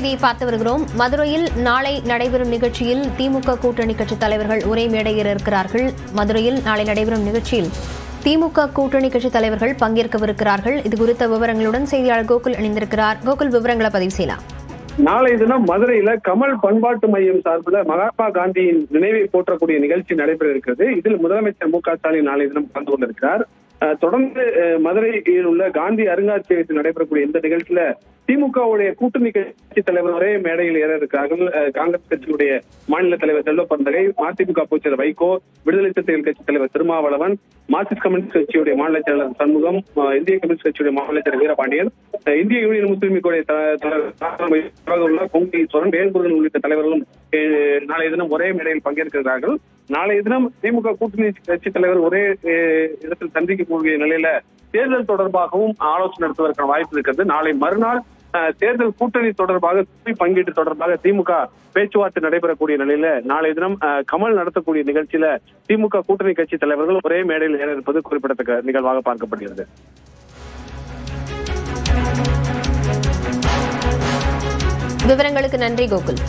செய்தியை பார்த்து வருகிறோம். மதுரையில் நாளை நடைபெறும் நிகழ்ச்சியில் திமுக கூட்டணி கட்சித் தலைவர்கள் ஒரே மேடையில் இருக்கிறார்கள். மதுரையில் நாளை நடைபெறும் நிகழ்ச்சியில் திமுக கூட்டணி கட்சித் தலைவர்கள் பங்கேற்கவிருக்கிறார்கள். இது குறித்த விவரங்களுடன் செய்தியாளர் கோகுல் இணைந்திருக்கிறார். கோகுல், விவரங்களை பதிவு செய்யலாம். நாளை தினம் மதுரையில கமல் பண்பாட்டு மையம் சார்பில் மகாத்மா காந்தியின் நினைவை போற்றக்கூடிய நிகழ்ச்சி நடைபெற இருக்கிறது. இதில் முதலமைச்சர் மு.க.ஸ்டாலின் நாளை தினம் கலந்து கொண்டிருக்கிறார். தொடர்ந்து மதுரையில் உள்ள காந்தி அருங்காட்சியகத்தில் நடைபெறக்கூடிய இந்த நிகழ்ச்சியில திமுகவுடைய கூட்டணி கட்சி தலைவர் ஒரே மேடையில் ஏற இருக்கிறார்கள். காங்கிரஸ் கட்சியுடைய மாநில தலைவர் செல்வ பெருந்தகை, மதிமுக பொதுச்செயலர் வைகோ, விடுதலை சிறுத்தைகள் கட்சி தலைவர் திருமாவளவன், மார்க்சிஸ்ட் கம்யூனிஸ்ட் கட்சியுடைய மாநில செயலர் சண்முகம், இந்திய கம்யூனிஸ்ட் கட்சியுடைய மாநில செயலர் வீரபாண்டியன், இந்திய யூனியன் முஸ்லீம் லீக்குடைய தலைவர் பொங்கி சோரன், வேல்முருகன் உள்ளிட்ட தலைவர்களும் நாளைய தினம் ஒரே மேடையில் பங்கேற்கிறார்கள். நாளைய தினம் திமுக கூட்டணி கட்சி தலைவர் ஒரே இடத்தில் சந்திக்கக்கூடிய நிலையில தேர்தல் தொடர்பாகவும் ஆலோசனை நடத்துவதற்கான வாய்ப்பு இருக்கிறது. நாளை மறுநாள் தேர்தல் கூட்டணி தொடர்பாக பங்கீட்டு தொடர்பாக திமுக பேச்சுவார்த்தை நடைபெறக்கூடிய நிலையில நாளைய தினம் கமல் நடத்தக்கூடிய நிகழ்ச்சியில திமுக கூட்டணி கட்சி தலைவர்கள் ஒரே மேடையில் ஏற இருப்பது குறிப்பிடத்தக்க நிகழ்வாக பார்க்கப்படுகிறது. விவரங்களுக்கு நன்றி கோகுல்.